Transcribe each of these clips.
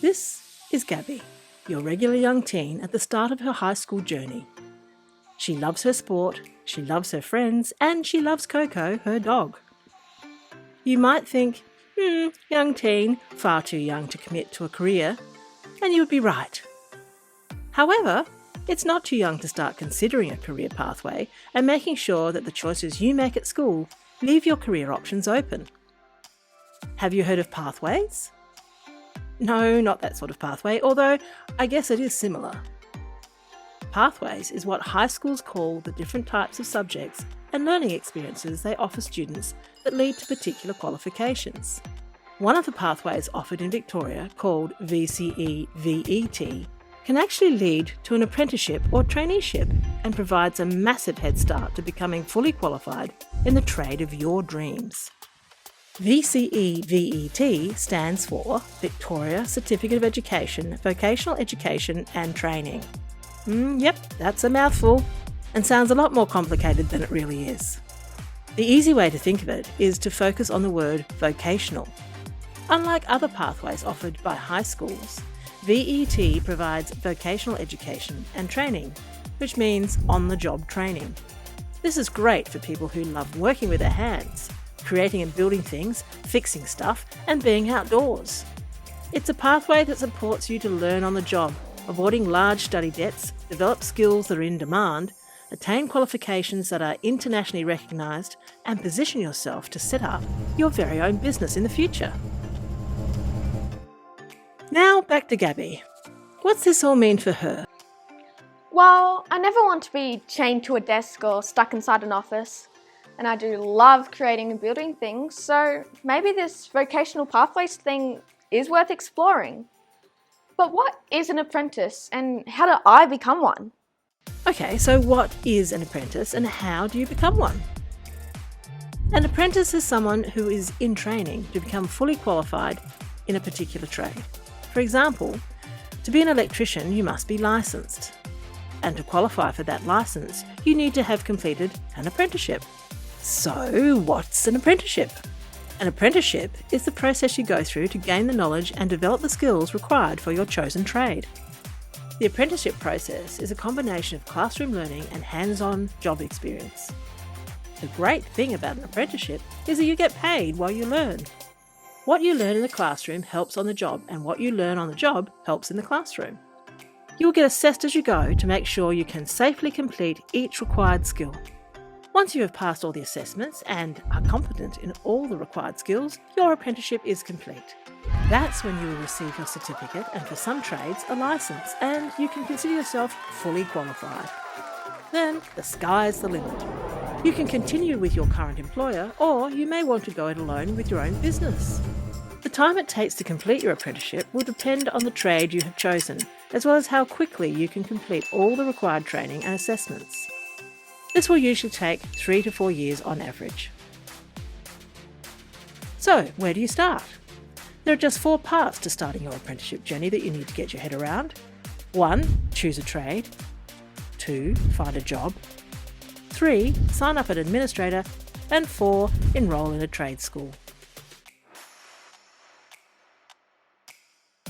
This is Gabby, your regular young teen at the start of her high school journey. She loves her sport, she loves her friends, and she loves Coco, her dog. You might think, young teen, far too young to commit to a career, and you would be right. However, it's not too young to start considering a career pathway and making sure that the choices you make at school leave your career options open. Have you heard of pathways? No, not that sort of pathway, although I guess it is similar. Pathways is what high schools call the different types of subjects and learning experiences they offer students that lead to particular qualifications. One of the pathways offered in Victoria, called VCE-VET, can actually lead to an apprenticeship or traineeship and provides a massive head start to becoming fully qualified in the trade of your dreams. VCE-VET stands for Victoria Certificate of Education, Vocational Education and Training. Yep, that's a mouthful and sounds a lot more complicated than it really is. The easy way to think of it is to focus on the word vocational. Unlike other pathways offered by high schools, VET provides vocational education and training, which means on-the-job training. This is great for people who love working with their hands, creating and building things, fixing stuff, and being outdoors. It's a pathway that supports you to learn on the job, avoiding large study debts, develop skills that are in demand, attain qualifications that are internationally recognised, and position yourself to set up your very own business in the future. Now back to Gabby. What's this all mean for her? Well, I never want to be chained to a desk or stuck inside an office. And I do love creating and building things, so maybe this vocational pathways thing is worth exploring. But what is an apprentice and how do I become one? Okay, so what is an apprentice and how do you become one? An apprentice is someone who is in training to become fully qualified in a particular trade. For example, to be an electrician, you must be licensed. And to qualify for that license, you need to have completed an apprenticeship. So, what's an apprenticeship? An apprenticeship is the process you go through to gain the knowledge and develop the skills required for your chosen trade. The apprenticeship process is a combination of classroom learning and hands-on job experience. The great thing about an apprenticeship is that you get paid while you learn. What you learn in the classroom helps on the job, and what you learn on the job helps in the classroom. You will get assessed as you go to make sure you can safely complete each required skill. Once you have passed all the assessments and are competent in all the required skills, your apprenticeship is complete. That's when you will receive your certificate and, for some trades, a licence, and you can consider yourself fully qualified. Then the sky's the limit. You can continue with your current employer, or you may want to go it alone with your own business. The time it takes to complete your apprenticeship will depend on the trade you have chosen, as well as how quickly you can complete all the required training and assessments. This will usually take 3 to 4 years on average. So, where do you start? There are just 4 parts to starting your apprenticeship journey that you need to get your head around. 1. Choose a trade. 2. Find a job. 3. Sign up an administrator. And 4. Enrol in a trade school.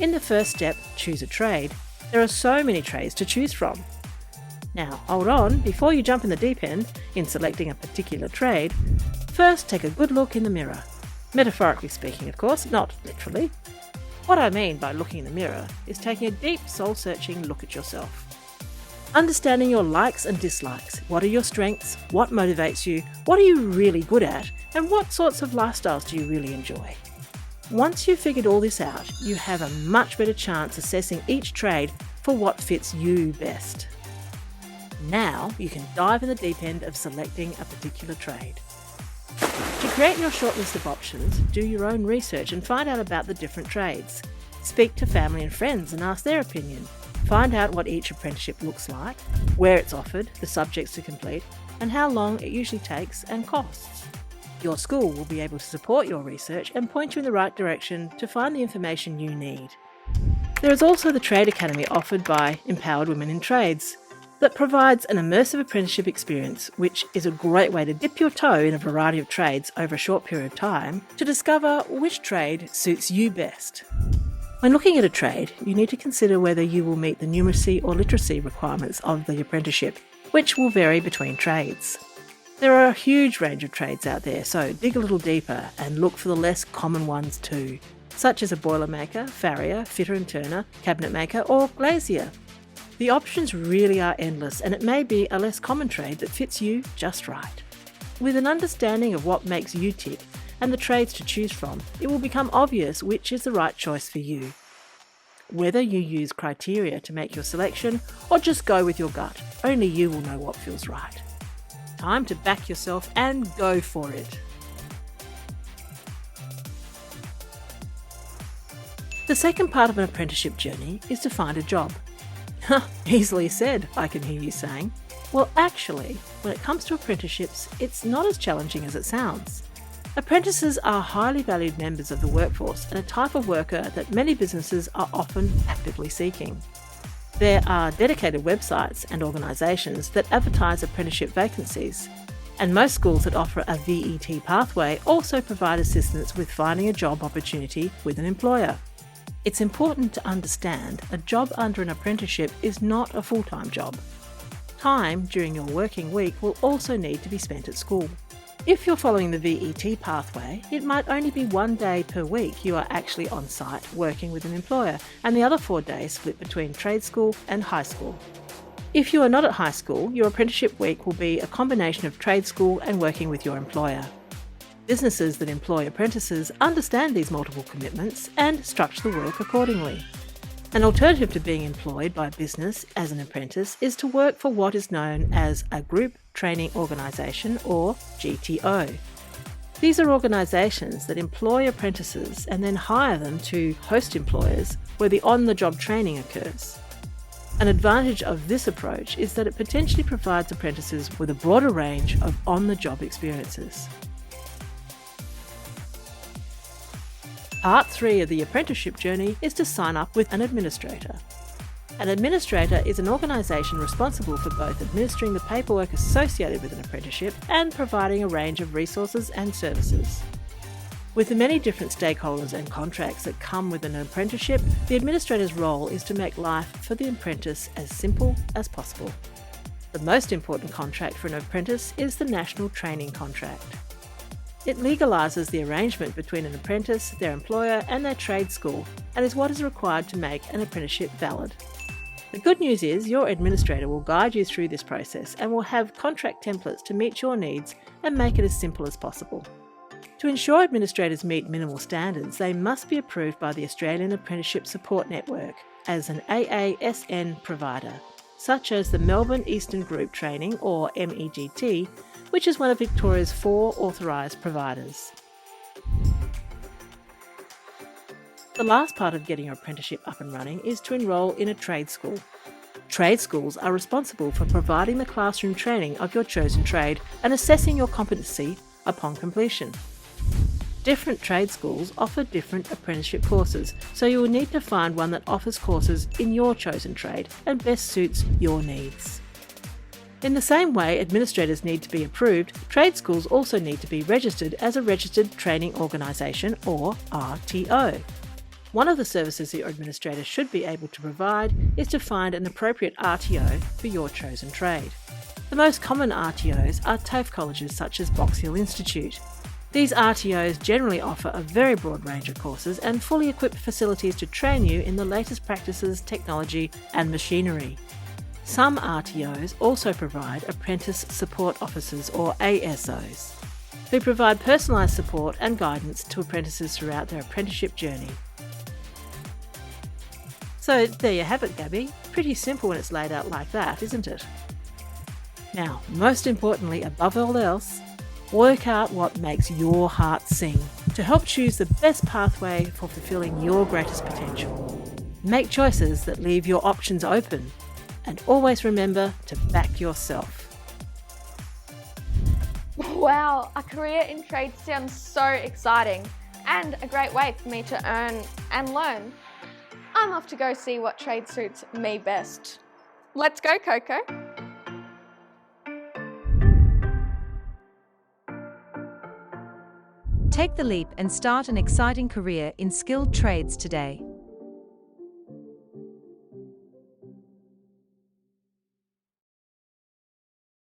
In the first step, choose a trade, there are so many trades to choose from. Now, hold on, before you jump in the deep end in selecting a particular trade, first take a good look in the mirror. Metaphorically speaking, of course, not literally. What I mean by looking in the mirror is taking a deep, soul-searching look at yourself. Understanding your likes and dislikes. What are your strengths? What motivates you? What are you really good at? And what sorts of lifestyles do you really enjoy? Once you've figured all this out, you have a much better chance assessing each trade for what fits you best. Now you can dive in the deep end of selecting a particular trade. To create your short list of options, do your own research and find out about the different trades. Speak to family and friends and ask their opinion. Find out what each apprenticeship looks like, where it's offered, the subjects to complete, and how long it usually takes and costs. Your school will be able to support your research and point you in the right direction to find the information you need. There is also the Trade Academy offered by Empowered Women in Trades that provides an immersive apprenticeship experience, which is a great way to dip your toe in a variety of trades over a short period of time to discover which trade suits you best. When looking at a trade, you need to consider whether you will meet the numeracy or literacy requirements of the apprenticeship, which will vary between trades. There are a huge range of trades out there, so dig a little deeper and look for the less common ones too, such as a boilermaker, farrier, fitter and turner, cabinet maker or glazier. The options really are endless, and it may be a less common trade that fits you just right. With an understanding of what makes you tick and the trades to choose from, it will become obvious which is the right choice for you. Whether you use criteria to make your selection or just go with your gut, only you will know what feels right. Time to back yourself and go for it. The second part of an apprenticeship journey is to find a job. Easily said, I can hear you saying. Well, actually, when it comes to apprenticeships, it's not as challenging as it sounds. Apprentices are highly valued members of the workforce and a type of worker that many businesses are often actively seeking. There are dedicated websites and organisations that advertise apprenticeship vacancies, and most schools that offer a VET pathway also provide assistance with finding a job opportunity with an employer. It's important to understand a job under an apprenticeship is not a full-time job. Time during your working week will also need to be spent at school. If you're following the VET pathway, it might only be 1 day per week you are actually on site working with an employer, and the other 4 days split between trade school and high school. If you are not at high school, your apprenticeship week will be a combination of trade school and working with your employer. Businesses that employ apprentices understand these multiple commitments and structure the work accordingly. An alternative to being employed by a business as an apprentice is to work for what is known as a Group Training Organisation, or GTO. These are organisations that employ apprentices and then hire them to host employers where the on-the-job training occurs. An advantage of this approach is that it potentially provides apprentices with a broader range of on-the-job experiences. Part 3 of the apprenticeship journey is to sign up with an administrator. An administrator is an organisation responsible for both administering the paperwork associated with an apprenticeship and providing a range of resources and services. With the many different stakeholders and contracts that come with an apprenticeship, the administrator's role is to make life for the apprentice as simple as possible. The most important contract for an apprentice is the National Training Contract. It legalises the arrangement between an apprentice, their employer and their trade school, and is what is required to make an apprenticeship valid. The good news is your administrator will guide you through this process and will have contract templates to meet your needs and make it as simple as possible. To ensure administrators meet minimal standards, they must be approved by the Australian Apprenticeship Support Network as an AASN provider, such as the Melbourne Eastern Group Training, or MEGT, which is one of Victoria's 4 authorised providers. The last part of getting your apprenticeship up and running is to enrol in a trade school. Trade schools are responsible for providing the classroom training of your chosen trade and assessing your competency upon completion. Different trade schools offer different apprenticeship courses, so you will need to find one that offers courses in your chosen trade and best suits your needs. In the same way administrators need to be approved, trade schools also need to be registered as a Registered Training Organisation, or RTO. One of the services your administrator should be able to provide is to find an appropriate RTO for your chosen trade. The most common RTOs are TAFE colleges such as Box Hill Institute. These RTOs generally offer a very broad range of courses and fully equipped facilities to train you in the latest practices, technology and machinery. Some RTOs also provide Apprentice Support Officers, or ASOs, who provide personalised support and guidance to apprentices throughout their apprenticeship journey. So there you have it, Gabby. Pretty simple when it's laid out like that, isn't it? Now, most importantly, above all else, work out what makes your heart sing to help choose the best pathway for fulfilling your greatest potential. Make choices that leave your options open, and always remember to back yourself. Wow, a career in trade sounds so exciting and a great way for me to earn and learn. I'm off to go see what trade suits me best. Let's go, Coco. Take the leap and start an exciting career in skilled trades today.